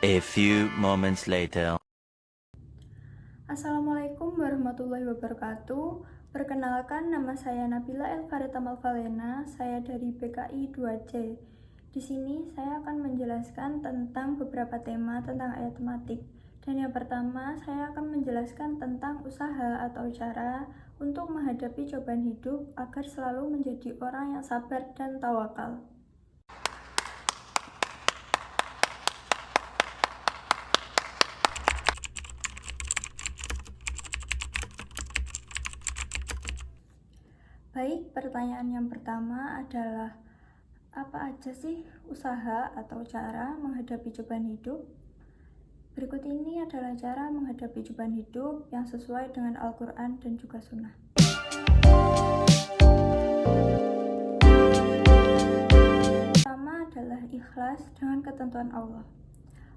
A few moments later. Assalamualaikum warahmatullahi wabarakatuh. Perkenalkan, nama saya Nabila Elfarita Malvalena. Saya dari PKI 2C. Di sini saya akan menjelaskan tentang beberapa tema tentang ayat tematik. Dan yang pertama, saya akan menjelaskan tentang usaha atau cara untuk menghadapi cobaan hidup agar selalu menjadi orang yang sabar dan tawakal. Baik, pertanyaan yang pertama adalah apa aja sih usaha atau cara menghadapi cobaan hidup? Berikut ini adalah cara menghadapi cobaan hidup yang sesuai dengan Al-Quran dan juga Sunnah. Pertama adalah ikhlas dengan ketentuan Allah.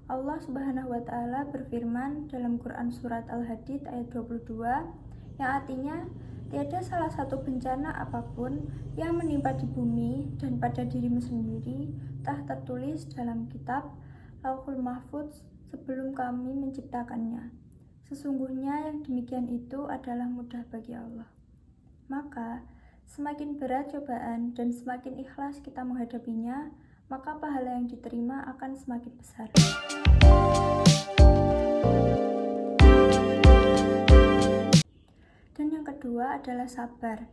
Allah Subhanahu wa Ta'ala berfirman dalam Quran Surat Al-Hadid ayat 22, yang artinya, tiada salah satu bencana apapun yang menimpa di bumi dan pada dirimu sendiri telah tertulis dalam kitab Lauhul Mahfudz sebelum kami menciptakannya. Sesungguhnya yang demikian itu adalah mudah bagi Allah. Maka, semakin berat cobaan dan semakin ikhlas kita menghadapinya, maka pahala yang diterima akan semakin besar. Dan yang kedua adalah sabar.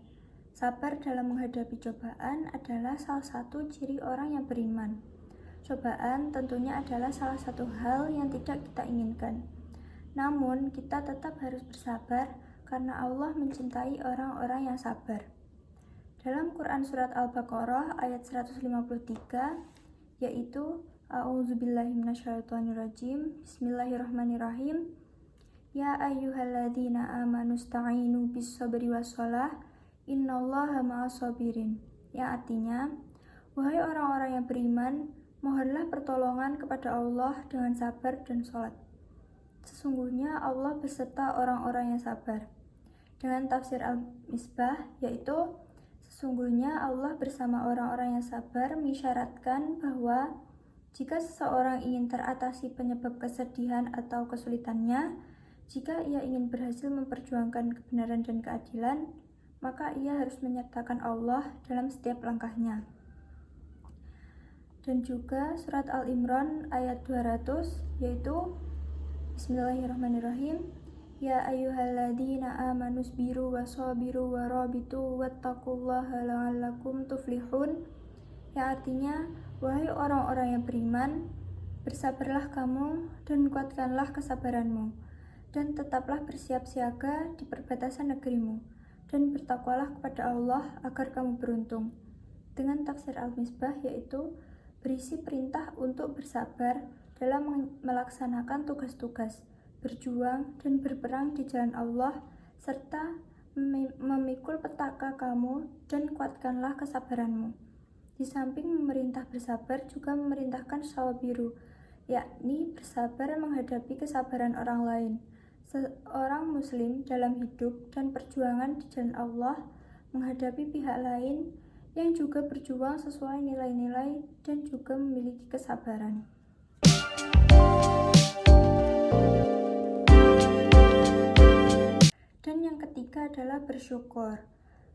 Sabar dalam menghadapi cobaan adalah salah satu ciri orang yang beriman. Cobaan tentunya adalah salah satu hal yang tidak kita inginkan. Namun, kita tetap harus bersabar karena Allah mencintai orang-orang yang sabar. Dalam Quran Surat Al-Baqarah ayat 153, yaitu A'udzubillahi minasyaitonirrajim, Bismillahirrahmanirrahim. Ya ayyuhalladzina amanu sta'inu bis-sabri was-shalah, innallaha ma'as-sabirin. Yang artinya, wahai orang-orang yang beriman, mohonlah pertolongan kepada Allah dengan sabar dan sholat. Sesungguhnya Allah beserta orang-orang yang sabar. Dengan tafsir Al-Misbah, yaitu sesungguhnya Allah bersama orang-orang yang sabar, mengisyaratkan bahwa jika seseorang ingin teratasi penyebab kesedihan atau kesulitannya, jika ia ingin berhasil memperjuangkan kebenaran dan keadilan, maka ia harus menyertakan Allah dalam setiap langkahnya. Dan juga surat Al-Imran ayat 200, yaitu Bismillahirrahmanirrahim. Ya ayyuhalladzina amanu sabiru wasabiru warabitu wattaqullaha la'allakum tuflihun. Yang artinya, wahai orang-orang yang beriman, bersabarlah kamu dan kuatkanlah kesabaranmu, dan tetaplah bersiap siaga di perbatasan negerimu, dan bertakwalah kepada Allah agar kamu beruntung. Dengan tafsir Al-Misbah, yaitu berisi perintah untuk bersabar dalam melaksanakan tugas-tugas, berjuang dan berperang di jalan Allah, serta memikul petaka kamu dan kuatkanlah kesabaranmu. Di samping memerintah bersabar, juga memerintahkan sawabiru, yakni bersabar menghadapi kesabaran orang lain. Seorang muslim dalam hidup dan perjuangan di jalan Allah menghadapi pihak lain yang juga berjuang sesuai nilai-nilai dan juga memiliki kesabaran. Dan yang ketiga adalah bersyukur.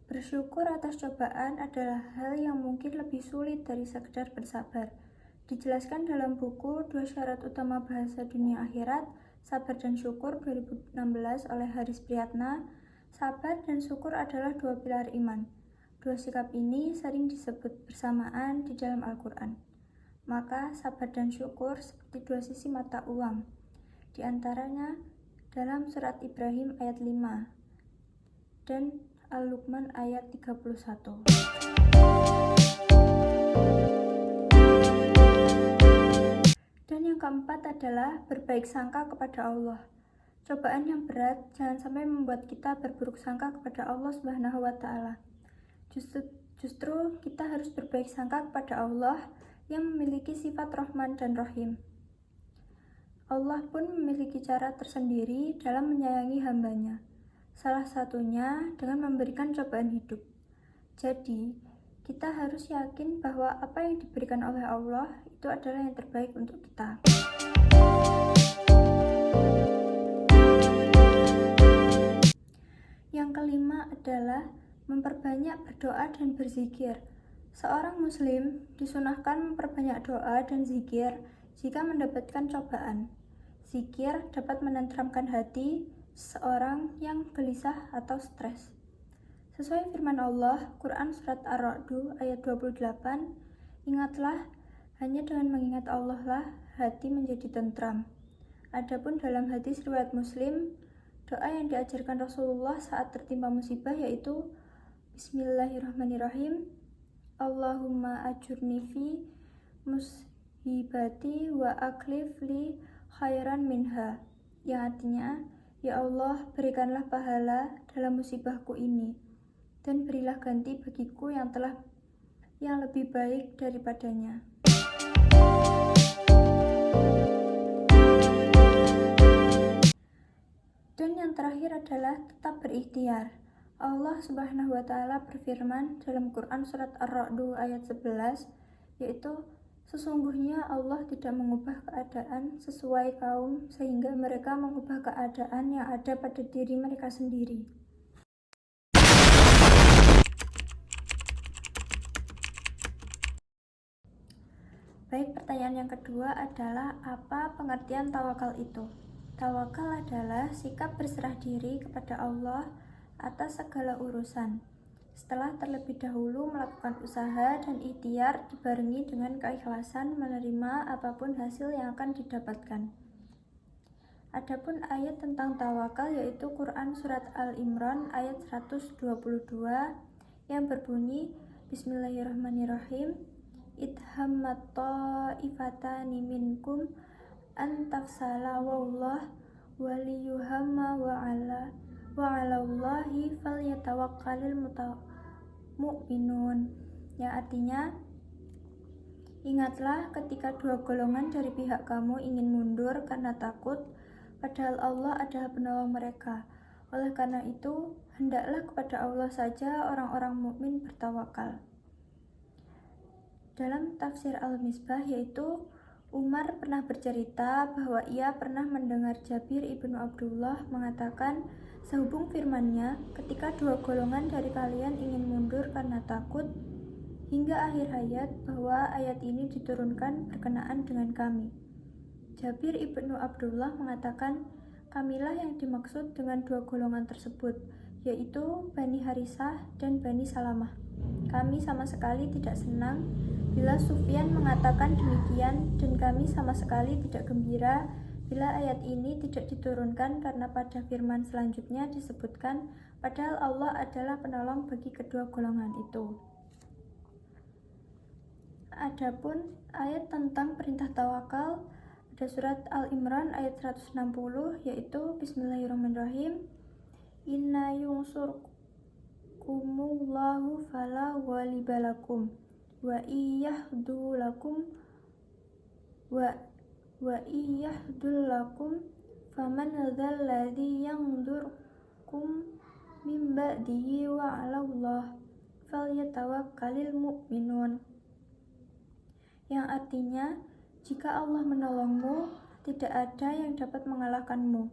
Bersyukur atas cobaan adalah hal yang mungkin lebih sulit dari sekedar bersabar. Dijelaskan dalam buku 2 Syarat Utama Bahasa Dunia Akhirat, Sabar dan Syukur 2016 oleh Haris Priyatna. Sabar dan syukur adalah dua pilar iman. Dua sikap ini sering disebut bersamaan di dalam Al-Quran. Maka sabar dan syukur seperti dua sisi mata uang. Di antaranya dalam surat Ibrahim ayat 5 dan Al-Luqman ayat 31. Dan yang keempat adalah berbaik sangka kepada Allah. Cobaan yang berat jangan sampai membuat kita berburuk sangka kepada Allah Subhanahu wa Ta'ala. Justru kita harus berbaik sangka kepada Allah yang memiliki sifat Rahman dan Rahim. Allah pun memiliki cara tersendiri dalam menyayangi hambanya. Salah satunya dengan memberikan cobaan hidup. Jadi, kita harus yakin bahwa apa yang diberikan oleh Allah itu adalah yang terbaik untuk kita. Yang kelima adalah memperbanyak berdoa dan berzikir. Seorang muslim disunahkan memperbanyak doa dan zikir jika mendapatkan cobaan. Zikir dapat menenteramkan hati seorang yang gelisah atau stres. Sesuai firman Allah, Quran Surat Ar-Ra'd ayat 28, ingatlah, hanya dengan mengingat Allah lah hati menjadi tentram. Adapun dalam hadis riwayat Muslim, doa yang diajarkan Rasulullah saat tertimpa musibah yaitu Bismillahirrahmanirrahim, Allahumma ajurni fi musibati wa aklif li khairan minha, yang artinya, ya Allah, berikanlah pahala dalam musibahku ini dan berilah ganti bagiku yang lebih baik daripadanya. Dan yang terakhir adalah tetap berikhtiar. Allah Subhanahu wa Ta'ala berfirman dalam Quran Surat Ar-Ra'd ayat 11, yaitu sesungguhnya Allah tidak mengubah keadaan sesuai kaum sehingga mereka mengubah keadaan yang ada pada diri mereka sendiri. Baik, pertanyaan yang kedua adalah apa pengertian tawakal itu? Tawakal adalah sikap berserah diri kepada Allah atas segala urusan. Setelah terlebih dahulu melakukan usaha dan ikhtiar dibarengi dengan keikhlasan menerima apapun hasil yang akan didapatkan. Adapun ayat tentang tawakal yaitu Quran Surat Al-Imran ayat 122 yang berbunyi Bismillahirrahmanirrahim, idhammat ta'ifatani minkum antafsala wallah waliyuhamma wa'alallahi falyatawakkalil mu'minun, yang artinya, ingatlah ketika dua golongan dari pihak kamu ingin mundur karena takut, padahal Allah adalah penolong mereka. Oleh karena itu, hendaklah kepada Allah saja orang-orang mukmin bertawakal. Dalam tafsir Al-Misbah yaitu Umar pernah bercerita bahwa ia pernah mendengar Jabir ibnu Abdullah mengatakan sehubung firman-Nya, ketika dua golongan dari kalian ingin mundur karena takut, hingga akhir ayat bahwa ayat ini diturunkan berkenaan dengan kami. Jabir ibnu Abdullah mengatakan, kamilah yang dimaksud dengan dua golongan tersebut, yaitu Bani Harisah dan Bani Salamah. Kami sama sekali tidak senang bila Sufyan mengatakan demikian, dan kami sama sekali tidak gembira bila ayat ini tidak diturunkan karena pada firman selanjutnya disebutkan padahal Allah adalah penolong bagi kedua golongan itu. Adapun ayat tentang perintah tawakal ada surat Al-Imran ayat 160 yaitu Bismillahirrahmanirrahim, inna yunsurkumullahu fala ghalibalakum wa iyahdulakum faman dzalladzi yanzurkum min ba'dihi wa 'alallah falyatawakkalil mu'minun, yang artinya, jika Allah menolongmu, tidak ada yang dapat mengalahkanmu,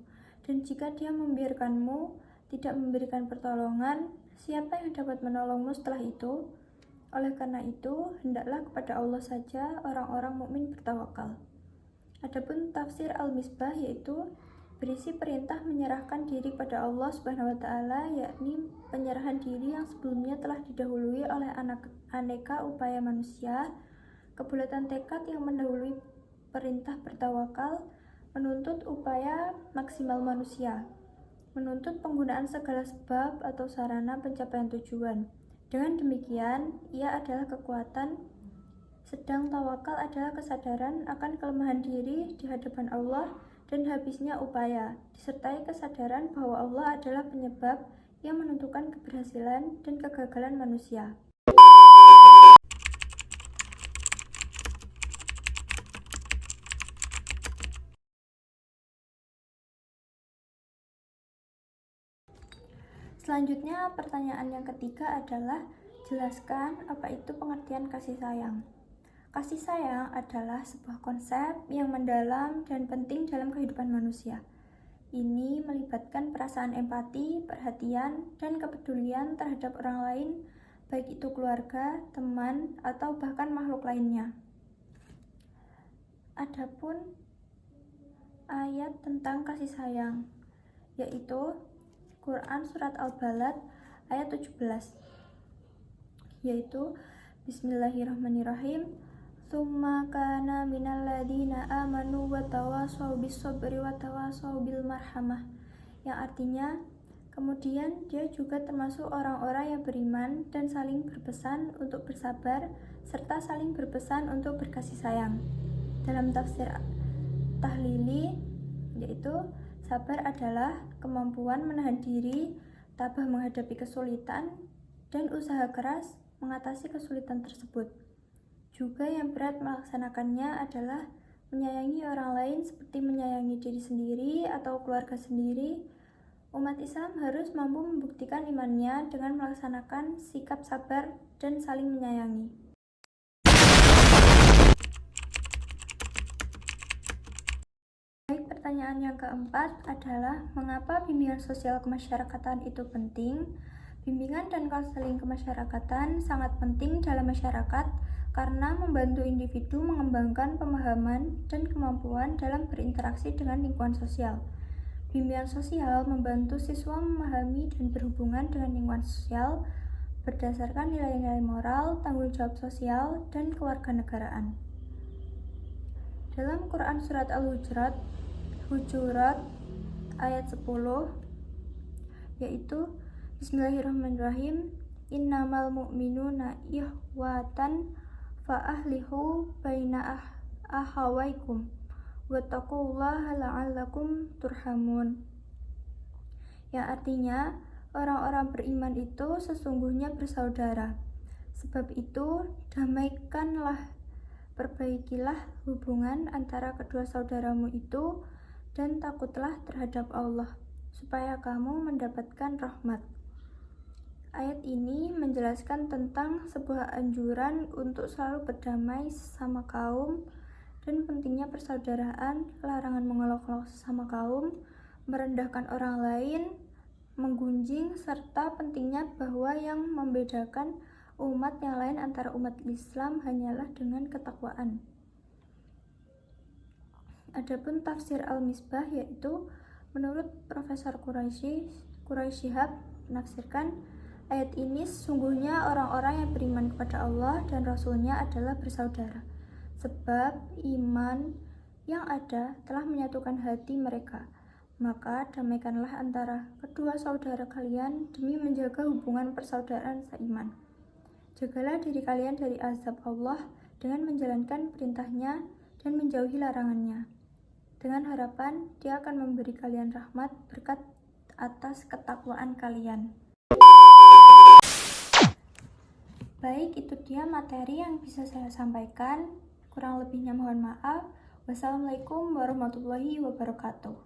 dan jika Dia membiarkanmu, tidak memberikan pertolongan, siapa yang dapat menolongmu setelah itu? Oleh karena itu, hendaklah kepada Allah saja orang-orang mukmin bertawakal. Adapun tafsir Al-Misbah yaitu berisi perintah menyerahkan diri pada Allah Subhanahu wa Ta'ala, yakni penyerahan diri yang sebelumnya telah didahului oleh aneka upaya manusia, kebulatan tekad yang mendahului perintah bertawakal, menuntut upaya maksimal manusia, menuntut penggunaan segala sebab atau sarana pencapaian tujuan. Dengan demikian, ia adalah kekuatan, sedang tawakal adalah kesadaran akan kelemahan diri di hadapan Allah dan habisnya upaya, disertai kesadaran bahwa Allah adalah penyebab yang menentukan keberhasilan dan kegagalan manusia. Selanjutnya, pertanyaan yang ketiga adalah jelaskan apa itu pengertian kasih sayang. Kasih sayang adalah sebuah konsep yang mendalam dan penting dalam kehidupan manusia. Ini melibatkan perasaan empati, perhatian, dan kepedulian terhadap orang lain, baik itu keluarga, teman, atau bahkan makhluk lainnya. Adapun ayat tentang kasih sayang, yaitu Quran Surat Al-Balad ayat 17, yaitu Bismillahirrahmanirrahim. Tsumma kana minal ladina amanu wa tawasaw bis sabri wa tawasaw bil marhamah, yang artinya kemudian dia juga termasuk orang-orang yang beriman dan saling berpesan untuk bersabar serta saling berpesan untuk berkasih sayang. Dalam tafsir Tahlili, yaitu sabar adalah kemampuan menahan diri, tabah menghadapi kesulitan, dan usaha keras mengatasi kesulitan tersebut. Juga yang berat melaksanakannya adalah menyayangi orang lain seperti menyayangi diri sendiri atau keluarga sendiri. Umat Islam harus mampu membuktikan imannya dengan melaksanakan sikap sabar dan saling menyayangi. Baik, pertanyaan yang keempat adalah mengapa bimbingan sosial kemasyarakatan itu penting? Bimbingan dan konseling kemasyarakatan sangat penting dalam masyarakat karena membantu individu mengembangkan pemahaman dan kemampuan dalam berinteraksi dengan lingkungan sosial. Bimbingan sosial membantu siswa memahami dan berhubungan dengan lingkungan sosial berdasarkan nilai-nilai moral, tanggung jawab sosial, dan kewarganegaraan. Dalam Quran Surat Al-Hujurat ayat 10, yaitu Bismillahirrahmanirrahim, Innamal mu'minuna ihwatan fa'ahlihu baina ahawaikum wattaqullaha la'allakum turhamun, yang artinya orang-orang beriman itu sesungguhnya bersaudara. Sebab itu damaikanlah, perbaikilah hubungan antara kedua saudaramu itu dan takutlah terhadap Allah supaya kamu mendapatkan rahmat. Ayat ini menjelaskan tentang sebuah anjuran untuk selalu berdamai sesama kaum dan pentingnya persaudaraan, larangan mengolok-olok sesama kaum, merendahkan orang lain, menggunjing, serta pentingnya bahwa yang membedakan umat yang lain antara umat Islam hanyalah dengan ketakwaan. Adapun tafsir Al-Misbah, yaitu menurut Profesor Quraisy Shihab menafsirkan ayat ini, sesungguhnya orang-orang yang beriman kepada Allah dan Rasul-Nya adalah bersaudara, sebab iman yang ada telah menyatukan hati mereka. Maka damaikanlah antara kedua saudara kalian demi menjaga hubungan persaudaraan seiman. Jagalah diri kalian dari azab Allah dengan menjalankan perintahnya dan menjauhi larangannya, dengan harapan Dia akan memberi kalian rahmat berkat atas ketakwaan kalian. Baik, itu dia materi yang bisa saya sampaikan. Kurang lebihnya mohon maaf. Wassalamualaikum warahmatullahi wabarakatuh.